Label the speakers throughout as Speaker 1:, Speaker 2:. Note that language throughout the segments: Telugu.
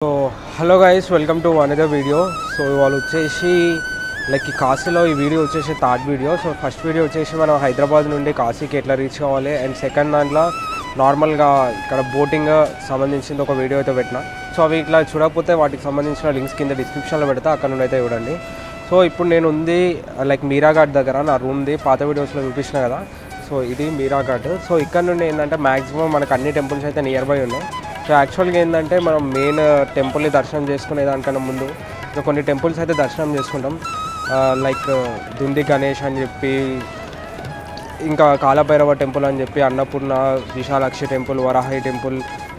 Speaker 1: So hello guys, welcome to another video. So ఇవాళ వచ్చేసి లైక్ ఈ కాశీలో ఈ వీడియో వచ్చేసి third video. So first video వచ్చేసి మనం హైదరాబాద్ నుండి కాశీకి ఎట్లా రీచ్ కావాలి, అండ్ సెకండ్ దాంట్లో నార్మల్గా ఇక్కడ బోటింగ్ సంబంధించింది ఒక వీడియో అయితే పెట్టిన. సో అవి ఇట్లా చూడకపోతే వాటికి సంబంధించిన లింక్స్ కింద డిస్క్రిప్షన్లో పెడతా, అక్కడ నుండి అయితే చూడండి. సో ఇప్పుడు నేను ఉంది లైక్ మీరాఘాట్ దగ్గర, నా రూమ్ది పాత వీడియోస్లో చూపించిన కదా. సో ఇది మీరాఘాట్. సో ఇక్కడ నుండి ఏంటంటే మ్యాక్సిమం మనకు అన్ని టెంపుల్స్ అయితే నియర్ బై ఉన్నాయి. సో యాక్చువల్గా ఏంటంటే మనం మెయిన్ టెంపుల్ని దర్శనం చేసుకునే దానికన్నా ముందు ఇంకా కొన్ని టెంపుల్స్ అయితే దర్శనం చేసుకుంటాం. లైక్ దుండి గణేష్ అని చెప్పి, ఇంకా కాలభైరవ టెంపుల్ అని చెప్పి, Annapurna, Vishalakshi temple, Varahi temple,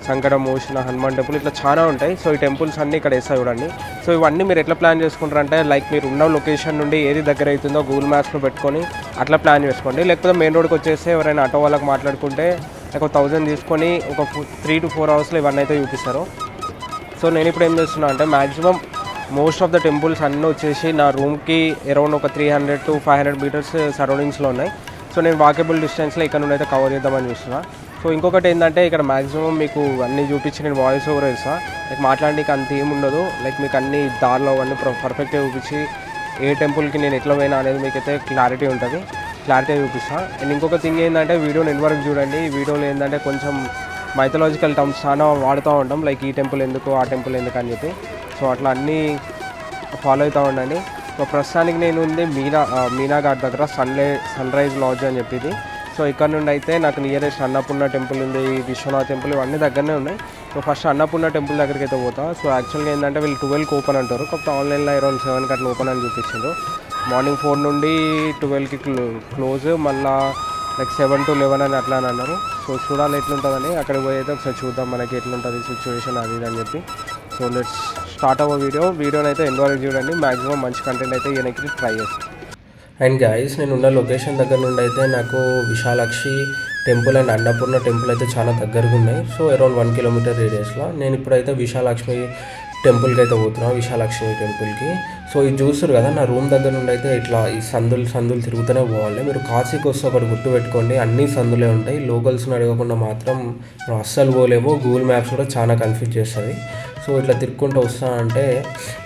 Speaker 1: Sankatmochan, Hanuman temple, ఇట్లా చాలా ఉంటాయి. సో ఈ టెంపుల్స్ అన్నీ ఇక్కడ వేస్తాయి చూడండి. సో ఇవన్నీ మీరు ఎట్లా ప్లాన్ చేసుకుంటారంటే లైక్ మీరు ఉన్న లొకేషన్ నుండి ఏది దగ్గర అవుతుందో గూగుల్ మ్యాప్స్లో పెట్టుకొని అట్లా ప్లాన్ చేసుకోండి. లేకపోతే మెయిన్ రోడ్కి వచ్చేస్తే ఎవరైనా ఆటో వాళ్ళకి మాట్లాడుకుంటే ఒక 1000 తీసుకొని ఒక 3 to 4 అవర్స్లో ఇవన్నీ అయితే చూపిస్తారు. సో నేను ఇప్పుడు ఏం చేస్తున్నా అంటే maximum most of the temples అన్నీ వచ్చేసి నా రూమ్కి అరౌండ్ ఒక 300 to 500 మీటర్స్ సరౌండింగ్స్లో ఉన్నాయి. సో నేను వాకేబుల్ డిస్టెన్స్లో ఇక్కడ నుండి అయితే కవర్ చేద్దామని చూస్తున్నా. సో ఇంకొకటి ఏంటంటే ఇక్కడ మ్యాక్సిమం మీకు అన్నీ చూపించి నేను వాయిస్ ఓవర్ ఇస్తాను. లైక్ మాట్లాడడానికి అంత ఏముండదు. లైక్ మీకు అన్ని దారిలో అన్నీ పర్ఫెక్ట్గా చూపించి ఏ టెంపుల్కి నేను ఎట్లా పోయినా అనేది మీకైతే క్లారిటీ ఉంటుంది, క్లారిటీ చూపిస్తాను. అండ్ ఇంకొక థింగ్ ఏంటంటే వీడియోని ఎన్ని వరకు చూడండి. ఈ వీడియోలో ఏంటంటే కొంచెం మైథలాజికల్ టర్మ్స్ చాలా వాడుతూ ఉంటాం, లైక్ ఈ టెంపుల్ ఎందుకు, ఆ టెంపుల్ ఎందుకు అని చెప్పి. సో అట్లా అన్నీ ఫాలో అవుతూ ఉండండి. సో ప్రస్తుతానికి నేను ఉంది మీనాఘాట్ దగ్గర సన్ రైజ్ లాడ్జ్ అని చెప్పేది. సో ఇక్కడ నుండి అయితే నాకు నియరెస్ట్ అన్నపూర్ణ టెంపుల్ ఉంది, విశ్వనాథ్ టెంపుల్, ఇవన్నీ దగ్గరనే ఉన్నాయి. సో ఫస్ట్ అన్నపూర్ణ టెంపుల్ దగ్గరికి అయితే పోతా. సో యాక్చువల్గా ఏంటంటే వీళ్ళు 12కి ఓపెన్ అంటారు, కాకపోతే ఆన్లైన్లో అరౌండ్ 7కి అట్లా ఓపెన్ అని చూపించారు. మార్నింగ్ 4 నుండి 12కి క్లోజ్, మళ్ళీ లైక్ 7 to 11 అని అట్లా అని అన్నారు. సో చూడాలి ఎట్లుంటుందని, అక్కడికి పోయి అయితే ఒకసారి చూద్దాం మనకి ఎట్లుంటుంది సిచ్యువేషన్ అది ఇది అని చెప్పి. సో లెట్స్ స్టార్ట్ అవ్వ వీడియోని అయితే ఎండ్ వరకు చూడండి. మ్యాక్సిమం మంచి కంటెంట్ అయితే ఈయనకి ట్రై చేస్తాను. అండ్ గైస్, నేను ఉన్న లొకేషన్ దగ్గర నుండి అయితే నాకు Vishalakshi temple and Annapurna temple అయితే చాలా దగ్గరగా ఉన్నాయి. సో అరౌండ్ 1 kilometer రేడియస్లో. నేను ఇప్పుడైతే విశాలాక్షి టెంపుల్కి అయితే పోతున్నాను, విశాలాక్షి టెంపుల్కి. సో ఇది చూస్తారు కదా, నా రూమ్ దగ్గర నుండి అయితే ఇట్లా ఈ సందులు తిరుగుతూనే పోవాలి. మీరు కాశీకి వస్తే ఒకటి గుర్తుపెట్టుకోండి, అన్ని సందులే ఉంటాయి. లోకల్స్ని అడగకుండా మాత్రం అస్సలు పోలేమో. గూగుల్ మ్యాప్స్ కూడా చాలా కన్ఫ్యూజ్ చేస్తుంది. సో ఇట్లా తిరుక్కుంటూ వస్తానంటే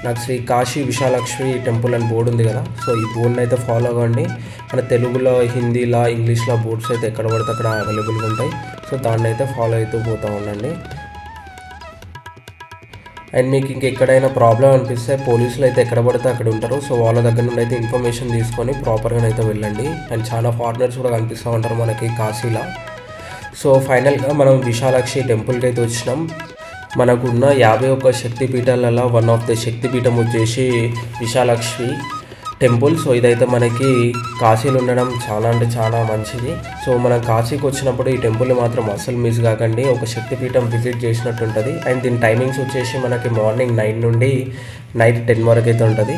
Speaker 1: నాకు శ్రీ కాశీ విశాలాక్షి టెంపుల్ అని బోర్డు ఉంది కదా. సో ఈ బోర్డుని అయితే ఫాలో అవ్వండి. మన తెలుగులో, హిందీలో, ఇంగ్లీష్లో బోర్డ్స్ అయితే ఎక్కడ పడితే అక్కడ అవైలబుల్గా ఉంటాయి. సో దాన్ని అయితే ఫాలో అవుతూ పోతూ ఉండండి. అండ్ మీకు ఇంకెక్కడైనా ప్రాబ్లం అనిపిస్తే పోలీసులు అయితే ఎక్కడ పడితే అక్కడ ఉంటారు. సో వాళ్ళ దగ్గర నుండి అయితే ఇన్ఫర్మేషన్ తీసుకొని ప్రాపర్గా అయితే వెళ్ళండి. అండ్ చాలా ఫారినర్స్ కూడా కనిపిస్తూ ఉంటారు మనకి కాశీలో. సో ఫైనల్గా మనం విశాలాక్షి టెంపుల్కి అయితే వచ్చినాం. మనకున్న 51 శక్తిపీఠాలలో వన్ ఆఫ్ ద శక్తిపీఠం వచ్చేసి విశాలాక్షి టెంపుల్. సో ఇదైతే మనకి కాశీలో ఉండడం చాలా అంటే చాలా మంచిది. సో మనం కాశీకి వచ్చినప్పుడు ఈ టెంపుల్ మాత్రం అస్సలు మిస్ కాకండి. ఒక శక్తిపీఠం విజిట్ చేసినట్టు ఉంటుంది. అండ్ దీని టైమింగ్స్ వచ్చేసి మనకి మార్నింగ్ 9 నుండి నైట్ 10 వరకు అయితే ఉంటుంది.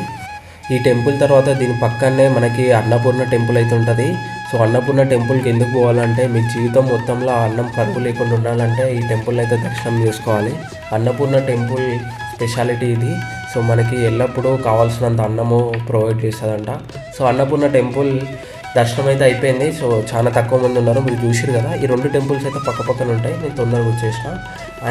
Speaker 1: ఈ టెంపుల్ తర్వాత దీని పక్కనే మనకి అన్నపూర్ణ టెంపుల్ అయితే ఉంటుంది. సో అన్నపూర్ణ టెంపుల్కి ఎందుకు పోవాలంటే మీ జీవితం మొత్తంలో అన్నం కరువు లేకుండా ఉండాలంటే ఈ టెంపుల్ అయితే దర్శనం చేసుకోవాలి. అన్నపూర్ణ టెంపుల్ స్పెషాలిటీ ఇది. సో మనకి ఎల్లప్పుడూ కావాల్సినంత అన్నము ప్రొవైడ్ చేస్తుందంట. సో అన్నపూర్ణ టెంపుల్ దర్శనం అయితే అయిపోయింది. సో చాలా తక్కువ మంది ఉన్నారు, మీరు చూసిరు కదా. ఈ 2 టెంపుల్స్ అయితే పక్కన ఉంటాయి. నేను తొందరగా వచ్చేసిన.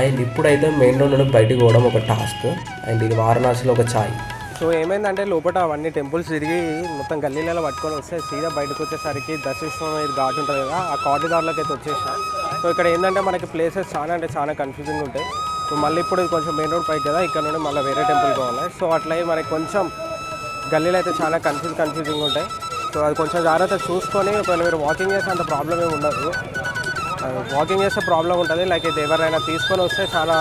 Speaker 1: అండ్ ఇప్పుడైతే మెయిన్ రోడ్ నుండి బయటికి పోవడం ఒక టాస్క్. అండ్ ఇది వారణాసిలో ఒక ఛాయ్. సో ఏమైందంటే లోపల అవన్నీ టెంపుల్స్ తిరిగి మొత్తం గల్లీలలో పట్టుకొని వస్తే సీదా బయటకు వచ్చేసరికి దర్శించడం ఘాట్ ఉంటుంది కదా, ఆ కారిడార్లోకి అయితే వచ్చేసిన. సో ఇక్కడ ఏంటంటే మనకి ప్లేసెస్ చాలా అంటే చాలా కన్ఫ్యూజింగ్ ఉంటాయి. సో మళ్ళీ ఇప్పుడు కొంచెం మెయిన్ రోడ్ పైకి కదా, ఇక్కడ నుండి మళ్ళీ వేరే టెంపుల్ పోవాలి. సో అట్లా మనకి కొంచెం గల్లీలో అయితే చాలా కన్ఫ్యూజింగ్ ఉంటాయి. సో అది కొంచెం జాగ్రత్త చూసుకొని, ఒకవేళ మీరు వాకింగ్ చేస్తే అంత ప్రాబ్లం ఏమి ఉండదు. వాకింగ్ చేస్తే ప్రాబ్లం ఉంటుంది. లైక్ అయితే ఎవరైనా తీసుకొని వస్తే చాలా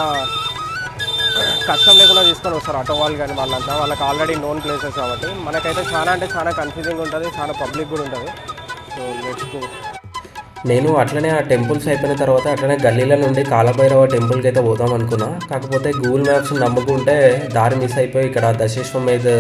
Speaker 1: కష్టం లేకుండా తీసుకొని వస్తారు, ఆటో వాళ్ళు కానీ వాళ్ళంతా. వాళ్ళకి ఆల్రెడీ నోన్ ప్లేసెస్ కాబట్టి మనకైతే చాలా అంటే చాలా కన్ఫ్యూజింగ్ ఉంటుంది, చాలా పబ్లిక్ కూడా ఉంటుంది. So let's go. నేను అట్లనే ఆ టెంపుల్స్ అయిపోయిన తర్వాత అట్లనే గల్లీల నుండి కాలభైరవ టెంపుల్కి అయితే పోదాం అనుకున్నా. కాకపోతే గూగుల్ మ్యాప్స్ నమ్ముకుంటే దారి మిస్ అయిపోయి ఇక్కడ దశేశ్వమేధ్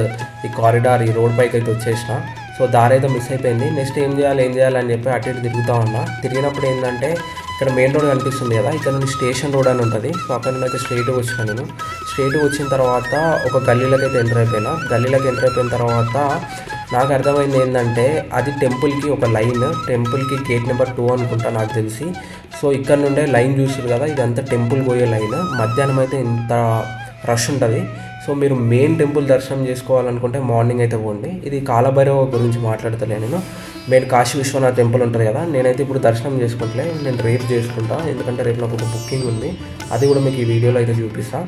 Speaker 1: ఈ కారిడార్ ఈ రోడ్ పైకి అయితే వచ్చేసిన. సో దారి అయితే మిస్ అయిపోయింది. నెక్స్ట్ ఏం చేయాలి అని చెప్పి అటు ఇటు తిరుగుతూ ఉన్నా. తిరిగినప్పుడు ఏంటంటే ఇక్కడ మెయిన్ రోడ్ కనిపిస్తుంది కదా, ఇక్కడ నుండి స్టేషన్ రోడ్ అని ఉంటుంది. సో అక్కడ నుండి అయితే స్ట్రైట్గా వచ్చిన నేను. స్ట్రైట్గా వచ్చిన తర్వాత ఒక గల్లీలోకి అయితే ఎంటర్ అయిపోయినా. గల్లీలోకి ఎంటర్ అయిపోయిన తర్వాత నాకు అర్థమైంది ఏంటంటే అది టెంపుల్కి ఒక లైన్, టెంపుల్కి గేట్ నెంబర్ 2 అనుకుంటా నాకు తెలిసి. సో ఇక్కడ నుండే లైన్ చూసారు కదా, ఇదంతా టెంపుల్ పోయే లైన్. మధ్యాహ్నం అయితే ఇంత రష్ ఉంటుంది. సో మీరు మెయిన్ టెంపుల్ దర్శనం చేసుకోవాలనుకుంటే మార్నింగ్ అయితే పోండి. ఇది కాలభైరవ గురించి మాట్లాడతలే నేను. మెయిన్ కాశీ విశ్వనాథ్ టెంపుల్ ఉంటుంది కదా, నేనైతే ఇప్పుడు దర్శనం చేసుకుంటలే, నేను రేపు చేసుకుంటా. ఎందుకంటే రేపు నాకు ఒక బుకింగ్ ఉంది, అది కూడా మీకు ఈ వీడియోలో అయితే చూపిస్తాను.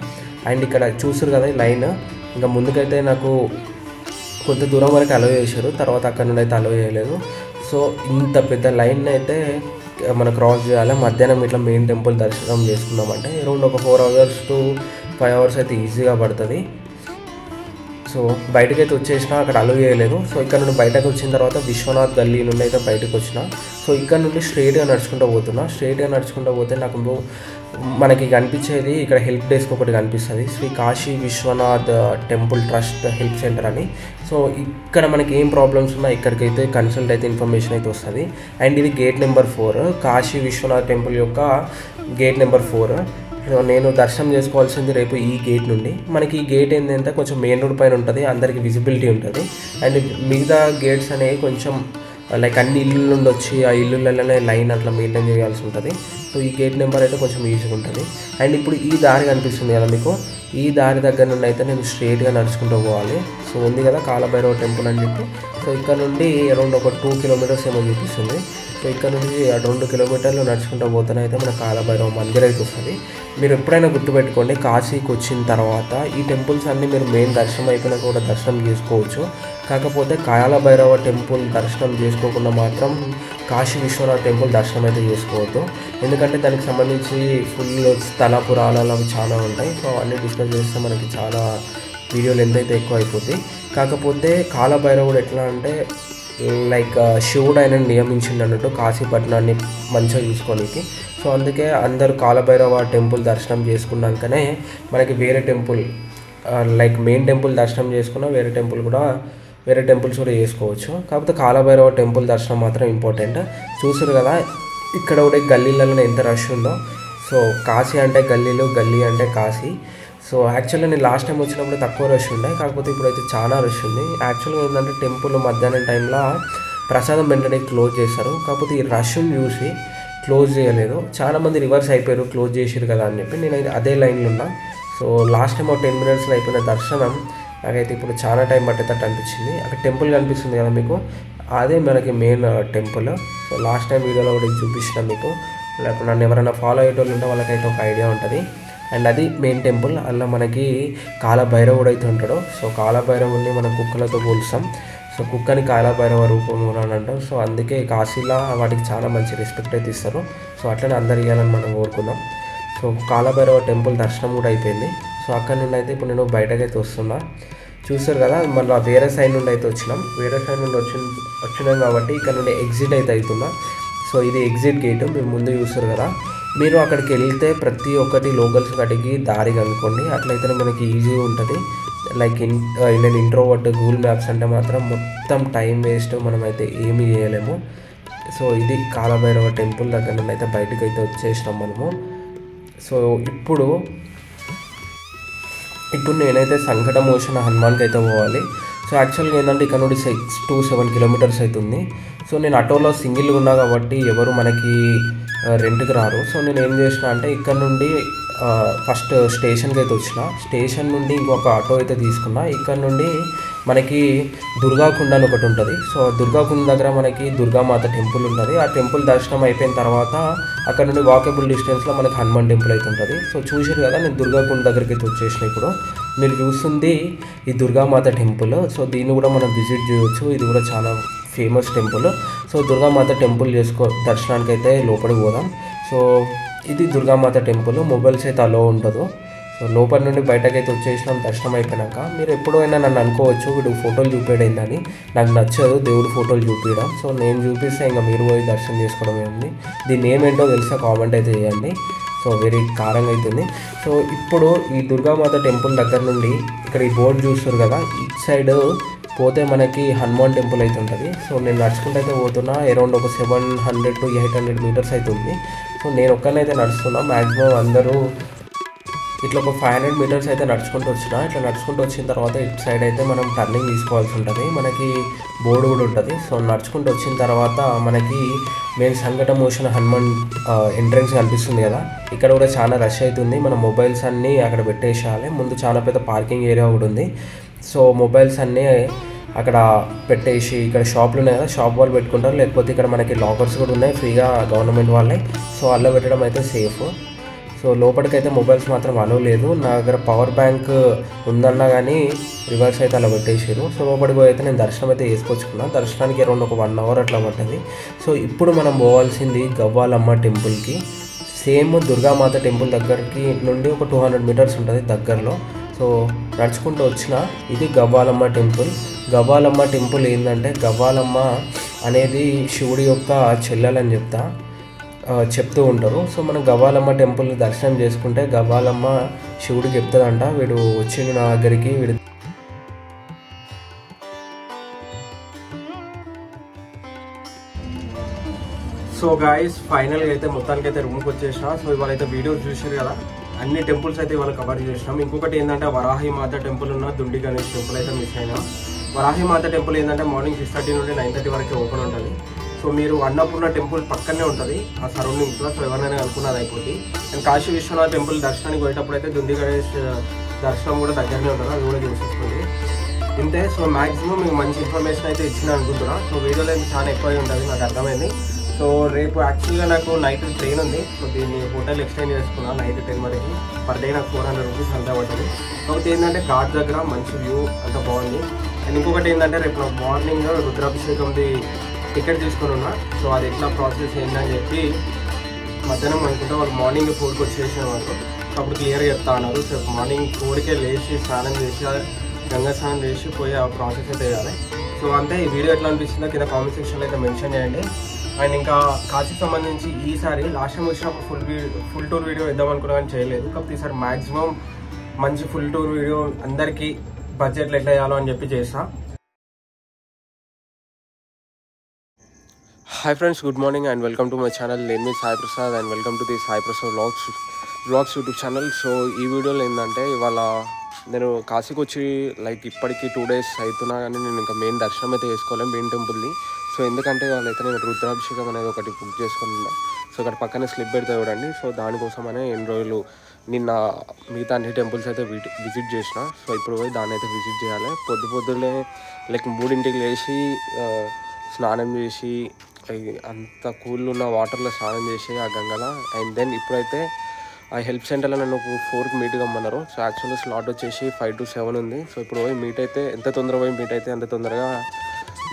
Speaker 1: అండ్ ఇక్కడ చూసారు కదా ఈ లైన్, ఇంకా ముందుకైతే నాకు కొంత దూరం వరకు అలౌ చేశారు, తర్వాత అక్కడ నుండి అయితే అలౌ చేయలేదు. సో ఇంత పెద్ద లైన్ అయితే మనం క్రాస్ చేయాలి. మధ్యాహ్నం ఇట్లా మెయిన్ టెంపుల్ దర్శనం చేసుకున్నామంటే అరౌండ్ ఒక 4 hours to 5 hours అయితే ఈజీగా పడుతుంది. సో బయటకు అయితే వచ్చేసిన, అక్కడ అలౌ చేయలేదు. సో ఇక్కడ నుండి బయటకు వచ్చిన తర్వాత విశ్వనాథ్ గల్లీ నుండి అయితే బయటకు వచ్చిన. సో ఇక్కడ నుండి స్ట్రైట్గా నడుచుకుంటూ పోతున్నా. స్ట్రైట్గా నడుచుకుంటూ పోతే నాకు మనకి కనిపించేది ఇక్కడ హెల్ప్ డెస్క్ ఒకటి కనిపిస్తుంది, Shri Kashi Vishwanath temple trust help centre అని. సో ఇక్కడ మనకి ఏం ప్రాబ్లమ్స్ ఉన్నా ఇక్కడికైతే కన్సల్ట్ అయితే ఇన్ఫర్మేషన్ అయితే వస్తుంది. అండ్ ఇది gate number 4, Kashi Vishwanath temple యొక్క గేట్ నెంబర్ 4. నేను దర్శనం చేసుకోవాల్సింది రేపు ఈ గేట్ నుండి. మనకి ఈ గేట్ ఏంటంటే కొంచెం మెయిన్ రోడ్ పైన ఉంటుంది, అందరికి విజిబిలిటీ ఉంటుంది. అండ్ మిగతా గేట్స్ అనేవి కొంచెం లైక్ అన్ని ఇల్లుల నుండి వచ్చి ఆ ఇల్లులలోనే లైన్ అట్లా మెయింటైన్ చేయాల్సి ఉంటుంది. సో ఈ గేట్ నెంబర్ అయితే కొంచెం ఈజీగా ఉంటుంది. అండ్ ఇప్పుడు ఈ దారి కనిపిస్తుంది కదా మీకు, ఈ దారి దగ్గర నుండి అయితే నేను స్ట్రైట్గా నడుచుకుంటూ పోవాలి. సో ఉంది కదా కాలభైరవ టెంపుల్ అని చెప్పి. సో ఇక్కడ నుండి అరౌండ్ ఒక 2 kilometers ఏమో చూపిస్తుంది. సో ఇక్కడ నుంచి 2 kilometers నడుచుకుంటూ పోతేనే అయితే మన కాలభైరవ మందిర్ అయితే వస్తుంది. మీరు ఎప్పుడైనా గుర్తుపెట్టుకోండి, కాశీకి వచ్చిన తర్వాత ఈ టెంపుల్స్ అన్నీ మీరు మెయిన్ దర్శనం అయిపోయినా కూడా దర్శనం చేసుకోవచ్చు. కాకపోతే కాలభైరవ టెంపుల్ దర్శనం చేసుకోకుండా మాత్రం కాశీ విశ్వనాథ్ టెంపుల్ దర్శనం అయితే చేసుకోవద్దు. ఎందుకంటే దానికి సంబంధించి ఫుల్ స్థల పురాణాలు అవి చాలా ఉంటాయి. సో అన్నీ డిస్కస్ చేస్తే మనకి చాలా వీడియోలు ఎంతైతే ఎక్కువ అయిపోద్ది. కాకపోతే కాలభైరవుడు ఎట్లా అంటే లైక్ శివుడు ఆయన నియమించిండు అన్నట్టు కాశీపట్నాన్ని మంచిగా చూసుకోనికి. సో అందుకే అందరూ కాలభైరవ టెంపుల్ దర్శనం చేసుకున్నాకనే మనకి వేరే టెంపుల్ లైక్ మెయిన్ టెంపుల్ దర్శనం చేసుకున్నా వేరే టెంపుల్స్ కూడా చేసుకోవచ్చు. కాకపోతే కాలభైరవ టెంపుల్ దర్శనం మాత్రం ఇంపార్టెంట్. చూసారు కదా ఇక్కడ కూడా గల్లీలలో ఎంత రష్ ఉందో. సో కాశీ అంటే గల్లీలు, గల్లీ అంటే కాశీ. సో యాక్చువల్గా నేను లాస్ట్ టైం వచ్చినప్పుడు తక్కువ రష్ ఉండే, కాకపోతే ఇప్పుడైతే చాలా రష్ ఉంది. యాక్చువల్గా ఏంటంటే టెంపుల్ మధ్యాహ్నం టైంలో ప్రసాదం వెంటనే క్లోజ్ చేస్తారు, కాకపోతే ఈ రష్ని చూసి క్లోజ్ చేయలేదు. చాలామంది రివర్స్ అయిపోయారు, క్లోజ్ చేసారు కదా అని చెప్పి. నేను అదే లైన్లో ఉన్నా. సో లాస్ట్ టైం ఒక 10 minutes అయిపోయిన దర్శనం నాకైతే ఇప్పుడు చాలా టైం పట్టేటట్టు అనిపించింది. అక్కడ టెంపుల్ కనిపిస్తుంది కదా మీకు, అదే మనకి main temple. So last time వీడియోలో కూడా చూపించిన మీకు, లేకపోతే నన్ను ఎవరైనా ఫాలో అయ్యేటోళ్ళు ఉంటే వాళ్ళకైతే ఒక ఐడియా ఉంటుంది. అండ్ అది మెయిన్ టెంపుల్. అందులో మనకి కాలభైరవుడు అయితే ఉంటాడు. సో కాలభైరవుడిని మనం కుక్కలతో పోలుస్తాం. సో కుక్కని కాలభైరవ రూపంలో అని అంటాం. సో అందుకే కాశీలో వాటికి చాలా మంచి రెస్పెక్ట్ అయితే ఇస్తారు. సో అట్లనే అందరు ఇవ్వాలని మనం కోరుకుందాం. సో కాలభైరవ టెంపుల్ దర్శనం కూడా అయిపోయింది. సో అక్కడ నుండి అయితే ఇప్పుడు నేను బయటకైతే వస్తున్నా. చూస్తారు కదా మళ్ళీ వేరే సైడ్ నుండి అయితే వచ్చినాం. వేరే సైడ్ నుండి వచ్చినాం కాబట్టి ఇక్కడ నుండి ఎగ్జిట్ అయితే అవుతున్నా. సో ఇది ఎగ్జిట్ గేట్ మీరు ముందు చూస్తారు కదా. మీరు అక్కడికి వెళ్తే ప్రతి ఒక్కటి లోకల్స్ కడిగి దారి కనుక్కోండి, అట్లయితే మనకి ఈజీగా ఉంటుంది. లైక్ నేను ఇంట్రోవర్ట్, గూగుల్ మ్యాప్స్ అంటే మాత్రం మొత్తం టైం వేస్ట్, మనమైతే ఏమీ చేయలేము. సో ఇది కాలభైరవ టెంపుల్ దగ్గర నుండి అయితే బయటకు అయితే వచ్చేసినాం మనము. సో ఇప్పుడు నేనైతే సంకటమోచన హనుమాన్కి అయితే పోవాలి. సో యాక్చువల్గా ఏంటంటే ఇక్కడ నుండి 6 to 7 kilometers అవుతుంది. సో నేను ఆటోలో సింగిల్గా ఉన్నా కాబట్టి ఎవరు మనకి రెంట్కి రారు. సో నేను ఏం చేసిన అంటే ఇక్కడ నుండి ఫస్ట్ స్టేషన్కి అయితే వచ్చిన. స్టేషన్ నుండి ఇంకొక ఆటో అయితే తీసుకున్నా. ఇక్కడ నుండి మనకి దుర్గాకుండ అని ఒకటి ఉంటుంది. సో దుర్గాకుండ దగ్గర మనకి దుర్గామాత టెంపుల్ ఉంటుంది. ఆ టెంపుల్ దర్శనం అయిపోయిన తర్వాత అక్కడ నుండి వాకబుల్ డిస్టెన్స్లో మనకి హనుమాన్ టెంపుల్ అయితే ఉంటుంది. సో చూసారు కదా నేను దుర్గాకుండ దగ్గరికి అయితే వచ్చేసిన. ఇప్పుడు మీరు చూస్తుంది ఈ దుర్గామాత టెంపుల్. సో దీన్ని కూడా మనం విజిట్ చేయవచ్చు. ఇది కూడా చాలా famous temple. So Durgamata temple దర్శనానికి అయితే లోపలికి పోదాం. సో ఇది దుర్గామాత టెంపుల్. మొబైల్స్ అయితే అలో ఉండదు. సో లోపల నుండి బయటకైతే వచ్చేసినాం దర్శనం అయిపోయినాక. మీరు ఎప్పుడైనా నన్ను అనుకోవచ్చు వీడు ఫోటోలు చూపేయడైందని. నాకు నచ్చదు దేవుడు ఫోటోలు చూపించడం. సో నేను చూపిస్తే ఇంకా మీరు పోయి దర్శనం చేసుకోవడం ఏంటి. దీన్ని ఏమేంటో తెలిస్తే కామెంట్ అయితే చేయండి. సో వెరీ కారంగా అవుతుంది. సో ఇప్పుడు ఈ దుర్గామాత టెంపుల్ దగ్గర నుండి ఇక్కడ ఈ బోర్డు చూస్తారు కదా, ఇటు సైడ్ పోతే మనకి హనుమాన్ టెంపుల్ అయితే ఉంటుంది. సో నేను నడుచుకుంటూ అయితే పోతున్నా. అరౌండ్ ఒక 700 to 800 meters అవుతుంది. సో నేను ఒక్కనైతే నడుస్తున్నా. మ్యాక్సిమం అందరూ
Speaker 2: ఇట్లా ఒక 500 మీటర్స్ అయితే నడుచుకుంటూ వచ్చిన. ఇట్లా నడుచుకుంటూ వచ్చిన తర్వాత ఇటు సైడ్ అయితే మనం టర్నింగ్ తీసుకోవాల్సి ఉంటుంది. మనకి బోర్డు కూడా ఉంటుంది. సో నడుచుకుంటూ వచ్చిన తర్వాత మనకి మెయిన్ సంఘట మోషన్ హనుమాన్ ఎంట్రన్స్ కనిపిస్తుంది కదా, ఇక్కడ కూడా చాలా రష్ అవుతుంది. మన మొబైల్స్ అన్నీ అక్కడ పెట్టేసేయాలి. ముందు చాలా పెద్ద పార్కింగ్ ఏరియా కూడా ఉంది. సో మొబైల్స్ అన్నీ అక్కడ పెట్టేసి, ఇక్కడ షాపులు ఉన్నాయి కదా, షాప్ వాళ్ళు పెట్టుకుంటారు. లేకపోతే ఇక్కడ మనకి లాకర్స్ కూడా ఉన్నాయి ఫ్రీగా గవర్నమెంట్ వాళ్ళే. సో అలా పెట్టడం అయితే సేఫ్. సో లోపలికైతే మొబైల్స్ మాత్రం అలో లేదు. నా దగ్గర పవర్ బ్యాంక్ ఉందన్నా కానీ రివర్స్ అయితే అలా పెట్టేసారు. సో లోపలికి అయితే నేను దర్శనం అయితే వేసుకొచ్చుకున్నాను. దర్శనానికి అరౌండ్ ఒక 1 అవర్ అట్లా పట్టింది. సో ఇప్పుడు మనం పోవాల్సింది గవ్వాలమ్మ టెంపుల్కి. సేమ్ దుర్గామాత టెంపుల్ దగ్గరికి నుండి ఒక 200 మీటర్స్ ఉంటుంది దగ్గరలో. సో నడుచుకుంటూ వచ్చిన ఇది గవ్వాలమ్మ టెంపుల్. గవ్వాలమ్మ టెంపుల్ ఏంటంటే, గవ్వాలమ్మ అనేది శివుడి యొక్క చెల్లెలని చెప్తూ ఉంటారు. సో మనం గవ్వాలమ్మ టెంపుల్ దర్శనం చేసుకుంటే గవ్వాలమ్మ శివుడికి చెప్తుందంట, వీడు వచ్చిండు నా దగ్గరికి, వీడు
Speaker 1: సో గాయస్ ఫైనల్గా అయితే మొత్తానికి అయితే రూమ్కి వచ్చేసిన. సో ఇవాళ అయితే వీడియోస్ చూసారు కదా, అన్ని టెంపుల్స్ అయితే ఇవాళ కవర్ చేసినాం. ఇంకొకటి ఏంటంటే వరాహి మాత టెంపుల్ ఉన్న దుండి గణేష్ టెంపుల్ అయితే మిస్ అయినా. వరాహి మాత టెంపుల్ ఏంటంటే మార్నింగ్ 6:30 నుండి 9:30 వరకు ఓపెన్ ఉంటుంది. సో మీరు అన్నపూర్ణ టెంపుల్ పక్కనే ఉంటుంది ఆ సరౌండింగ్స్లో. సో ఎవరైనా అనుకున్నది అయిపోతుంది. అండ్ కాశీ విశ్వనాథ్ టెంపుల్ దర్శనానికి పోయేటప్పుడు అయితే దుండి గణేష్ దర్శనం కూడా దగ్గరనే ఉంటుంది, అది కూడా చూసేసుకోండి. ఇంతే. సో మ్యాక్సిమం మీకు మంచి ఇన్ఫర్మేషన్ అయితే ఇచ్చిన అనుకుంటున్నా. సో వీడియోలో అయితే చాలా ఎక్కువ ఉంటుంది, నాకు అర్థమైంది. సో రేపు యాక్చువల్గా నాకు నైట్ ట్రైన్ ఉంది. సో దీన్ని హోటల్ ఎక్స్టెండ్ చేసుకున్నాను నైట్ 10 వరకు. పర్ డే నాకు 400 రూపీస్ అంతా పడుతుంది. ఒకటి ఏంటంటే ఘాట్ దగ్గర మంచి వ్యూ అంతా బాగుంది. అండ్ ఇంకొకటి ఏంటంటే రేపు నాకు మార్నింగ్ రుద్రాభిషేకంది టికెట్ తీసుకొని ఉన్నా. సో అది ఎట్లా ప్రాసెస్ ఏంటని చెప్పి మధ్యాహ్నం అనుకుంటే వాళ్ళు మార్నింగ్ 4కి వచ్చేసిన వాళ్ళు. సో అప్పుడు క్లియర్గా చెప్తా అన్నారు. సో మార్నింగ్ 4కే లేచి స్నానం చేసి గంగా స్నానం చేసి పోయి ఆ ప్రాసెస్ అయితే చేయాలి. సో అంతే. ఈ వీడియో ఎట్లా అనిపిస్తుందో కింద కామెంట్ సెక్షన్లో అయితే మెన్షన్ చేయండి. అండ్ ఇంకా కాశీకి సంబంధించి ఈసారి లాస్ట్ టైం వచ్చినప్పుడు ఫుల్ టూర్ వీడియో ఇద్దాం అనుకున్నా కానీ చేయలేదు. కాకపోతే ఈసారి మ్యాక్సిమం మంచి ఫుల్ టూర్ వీడియో అందరికీ బడ్జెట్లో ఎట్లా చేయాలో అని చెప్పి చేస్తా. Hi friends, good morning and welcome to my channel. నేను మీ Sai Prasad and welcome to the Sai Prasad vlogs YouTube channel. So ఈ వీడియోలో ఏంటంటే, ఇవాళ నేను కాశీకి వచ్చి ఇప్పటికీ 2 days అవుతున్నా కానీ నేను ఇంకా మెయిన్ దర్శనం అయితే చేసుకోలేము మెయిన్ టెంపుల్ని. సో ఎందుకంటే వాళ్ళైతే నేను రుద్రాభిషేకం అనేది ఒకటి బుక్ చేసుకుని ఉన్నా. సో ఇక్కడ పక్కనే స్లిప్ పెడితే చూడండి. సో దానికోసమనే ఎన్ని రోజులు నిన్న మిగతా అన్ని టెంపుల్స్ అయితే విజిట్ చేసిన. సో ఇప్పుడు పోయి దాన్ని అయితే విజిట్ చేయాలి. పొద్దున్నే 3ంటికి లేచి స్నానం చేసి అంత కూల్ ఉన్న వాటర్లో స్నానం చేసి ఆ గంగలో. అండ్ దెన్ ఇప్పుడైతే ఆ హెల్ప్ సెంటర్లో నన్ను 4కి మీట్ కమ్మన్నారు. సో యాక్చువల్గా స్లాట్ వచ్చేసి 5 to 7 ఉంది. సో ఇప్పుడు పోయి మీట్ అయితే ఎంత తొందరగా పోయి మీట్ అయితే అంత తొందరగా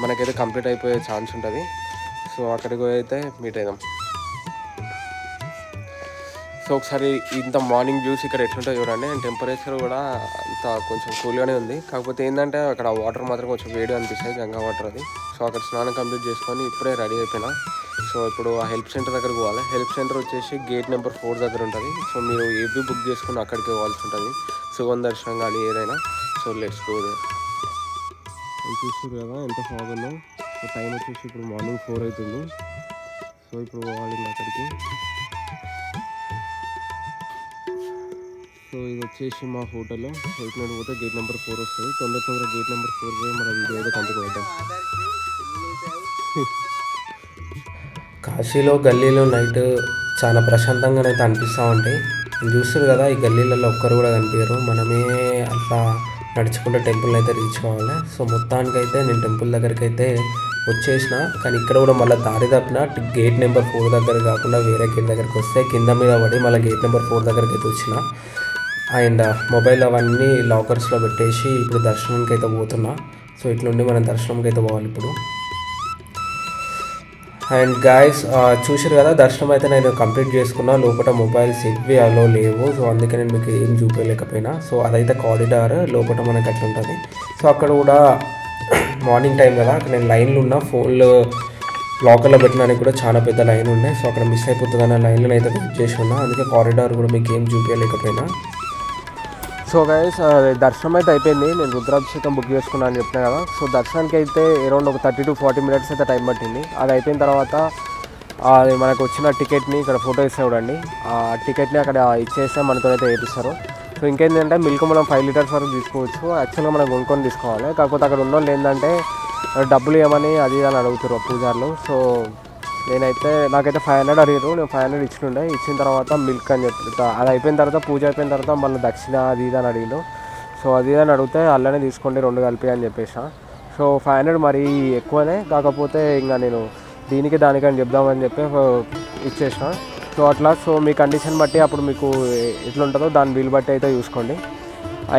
Speaker 1: మనకైతే కంప్లీట్ అయిపోయే ఛాన్స్ ఉంటుంది. సో అక్కడికి పోయి అయితే మీట్ అయిదాం. సో ఒకసారి ఇంత మార్నింగ్ జ్యూస్ ఇక్కడ ఎట్లుంటుంది చూడండి. అండ్ టెంపరేచర్ కూడా అంత కొంచెం కూల్గానే ఉంది. కాకపోతే ఏంటంటే అక్కడ వాటర్ మాత్రం కొంచెం వేడి అనిపిస్తాయి, గంగా వాటర్ అది. సో అక్కడ స్నానం కంప్లీట్ చేసుకొని ఇప్పుడే రెడీ అయిపోయినా. సో ఇప్పుడు ఆ హెల్ప్ సెంటర్ దగ్గరకు పోవాలి. హెల్ప్ సెంటర్ వచ్చేసి గేట్ నెంబర్ 4 దగ్గర ఉంటుంది. సో మీరు ఏవి బుక్ చేసుకుని అక్కడికి పోవాల్సి ఉంటుంది, సుగం దర్శనం కానీ ఏదైనా. So let's go there. చూస్తారు కదా ఎంత ఫాగ్ ఉందో. సో టైం వచ్చేసి ఇప్పుడు మార్నింగ్ 4 అవుతుంది. సో ఇప్పుడు పోవాలి అక్కడికి. సో ఇది వచ్చేసి మా హోటల్. సో ఇటు పోతే గేట్ నెంబర్ 4 వస్తుంది. తొందరగా గేట్ నెంబర్ 4 పోయి మన వీడియో అయితే కంటిన్యూ అవుతాం. కాశీలో గల్లీలో నైట్ చాలా ప్రశాంతంగానైతే అనిపిస్తూ ఉంటాయి. చూస్తారు కదా, ఈ గల్లీలలో ఒక్కరు కూడా కనిపించరు. మనమే అట్లా నడుచుకుంటే టెంపుల్ అయితే రీచ్ కావాలి. సో మొత్తానికైతే నేను టెంపుల్ దగ్గరికి అయితే వచ్చేసిన. కానీ ఇక్కడ కూడా మళ్ళీ దారి తప్పిన గేట్ నెంబర్ 4 దగ్గర కాకుండా వేరే గేట్ దగ్గరికి వస్తే కింద మీద పడి మళ్ళీ గేట్ నెంబర్ 4 దగ్గరికి అయితే వచ్చిన. అండ్ మొబైల్ అవన్నీ లాకర్స్లో పెట్టేసి ఇప్పుడు దర్శనంకి అయితే పోతున్నా. సో ఇట్లుండి మనం దర్శనంకి అయితే పోవాలి ఇప్పుడు. అండ్ గాయస్ చూసారు కదా, దర్శనం అయితే నేను కంప్లీట్ చేసుకున్నా. లోపల మొబైల్స్ ఇవి అలో లేవు. సో అందుకే నేను మీకు ఏం చూపించలేకపోయినా. సో అదైతే కారిడార్ లోపల మనకి అట్లా ఉంటుంది. సో అక్కడ కూడా మార్నింగ్ టైం కదా, అక్కడ నేను లైన్లో ఉన్న ఫోన్లు లాకర్లో పెట్టడానికి కూడా చాలా పెద్ద లైన్ ఉన్నాయి. సో అక్కడ మిస్ అయిపోతుందన్న లైన్లో అయితే వెయిట్ చేసి ఉన్నా. అందుకే కారిడార్ కూడా మీకు ఏం చూపించలేకపోయినా. సో గైస్ దర్శనం అయితే అయిపోయింది. నేను రుద్రాభిషేకం బుక్ చేసుకున్నాను అని చెప్పినా కదా. సో దర్శనానికి అయితే అరౌండ్ ఒక 30 to 40 minutes అయితే టైం పట్టింది. అది అయిపోయిన తర్వాత అది మనకు వచ్చిన టికెట్ని ఇక్కడ ఫోటో ఇస్తే చూడండి, ఆ టికెట్ని అక్కడ ఇచ్చేస్తే మనతో అయితే వేపిస్తారు. సో ఇంకేంటంటే మిల్క్ మనం 5 లీటర్స్ వరకు తీసుకోవచ్చు. యాక్చువల్గా మనం కొనుక్కొని తీసుకోవాలి. కాకపోతే అక్కడ ఉన్న వాళ్ళు ఏంటంటే డబ్బులు ఇవ్వమని అది అని అడుగుతారు పూజారులు. సో నాకైతే 500 అడిగారు. నేను 500 ఇచ్చిన తర్వాత మిల్క్ అని చెప్పి అది అయిపోయిన తర్వాత పూజ అయిపోయిన తర్వాత మళ్ళీ దక్షిణ అది ఇది అని అడిగాను. సో అది అని అడిగితే అల్లనే తీసుకోండి 2 కలిపి అని చెప్పేసా. సో 500 మరీ ఎక్కువనే, కాకపోతే ఇంకా నేను దానికని చెప్దామని చెప్పి ఇచ్చేసిన. సో అట్లా సో మీ కండిషన్ బట్టి అప్పుడు మీకు ఎట్లుంటుందో దాని వీలు బట్టి అయితే చూసుకోండి.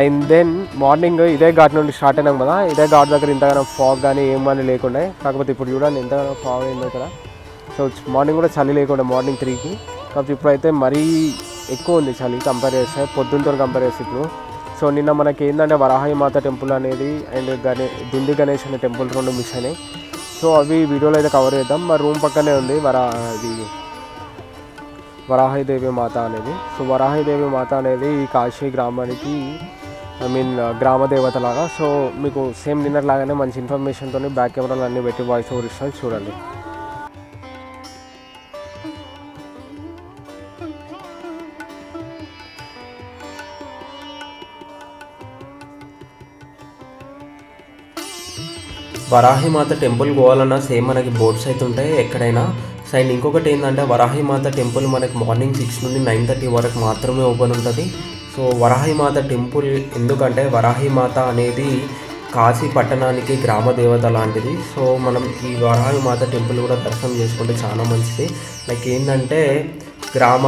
Speaker 1: అండ్ దెన్ మార్నింగ్ ఇదే ఘాట్ నుండి స్టార్ట్ అయినాం కదా, ఇదే ఘాట్ దగ్గర ఇంతగానో ఫాగ్ కానీ ఏమని లేకుండా, కాకపోతే ఇప్పుడు చూడండి ఎంతగానో ఫాగ్ అయిందో కదా. సో మార్నింగ్ కూడా చలి లేకుండా మార్నింగ్ 3కి, కాకపోతే ఇప్పుడైతే మరీ ఎక్కువ ఉంది చలి కంపేర్ చేస్తే, పొద్దున్నతో కంపేర్ చేస్తే ఇప్పుడు. సో నిన్న మనకి ఏంటంటే వరాహి మాత టెంపుల్ అనేది అండ్ దుండి గణేష్ అనే టెంపుల్ 2 మిస్ అయినాయి. సో అవి వీడియోలో అయితే కవర్ చేద్దాం. మా రూమ్ పక్కనే ఉంది వరాహిదేవి మాత అనేది. సో వరాహిదేవి మాత అనేది ఈ కాశీ గ్రామానికి గ్రామ దేవత లాగా. సో మీకు సేమ్ డిన్నర్ లాగానే మంచి ఇన్ఫర్మేషన్తో బ్యాక్ కెమెరాలు అన్నీ పెట్టి వాయిస్ ఓవర్ ఇస్తాను చూడండి.
Speaker 2: వరాహిమాత టెంపుల్ పోవాలన్నా సేమ్ మనకి బోర్డ్స్ అయితే ఉంటాయి ఎక్కడైనా. అండ్ ఇంకొకటి ఏంటంటే వరాహిమాత టెంపుల్ మనకి మార్నింగ్ 6 నుండి 9:30 వరకు మాత్రమే ఓపెన్ ఉంటుంది. సో వరాహిమాత టెంపుల్ ఎందుకంటే వరాహిమాత అనేది కాశీ పట్టణానికి గ్రామ దేవత లాంటిది. సో మనం ఈ వరాహిమాత టెంపుల్ కూడా దర్శనం చేసుకుంటే చాలా మంచిది. లైక్ ఏంటంటే గ్రామ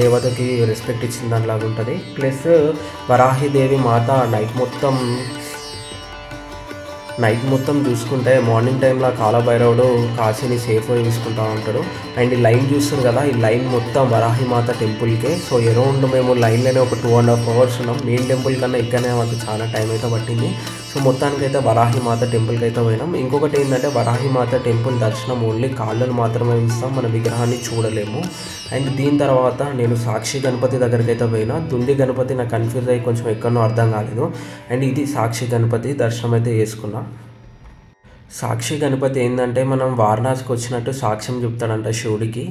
Speaker 2: దేవతకి రెస్పెక్ట్ ఇచ్చిన దానిలాగా ఉంటుంది. ప్లస్ వరాహిదేవి మాత నైట్ మొత్తం చూసుకుంటే మార్నింగ్ టైంలో కాలభైరవుడు కాశీని సేఫ్గా చూసుకుంటూ ఉంటాడు. అండ్ ఈ లైన్ చూస్తారు కదా, ఈ లైన్ మొత్తం వరాహిమాత టెంపుల్కే. సో అరౌండ్ మేము లైన్లోనే ఒక 2.5 hours ఉన్నాం. మెయిన్ టెంపుల్ కన్నా ఇక్కడనే మాకు చాలా టైం అయితే పట్టింది. సో మొత్తానికైతే వరాహిమాత టెంపుల్కి అయితే పోయినాం. ఇంకొకటి ఏంటంటే వరాహిమాత టెంపుల్ దర్శనం ఓన్లీ కాళ్ళను మాత్రమే ఇస్తాం, మన విగ్రహాన్ని చూడలేము. అండ్ దీని తర్వాత నేను సాక్షి గణపతి దగ్గరికి అయితే పోయినా. దుండి గణపతి నాకు కన్ఫ్యూజ్ అయ్యి కొంచెం ఎక్కడో అర్థం కాలేదు. అండ్ ఇది సాక్షి గణపతి దర్శనం అయితే చేసుకున్నా. సాక్షి గణపతి ఏంటంటే మనం వారణాసికి వచ్చినట్టు సాక్ష్యం చెప్తాడంట శివుడికి.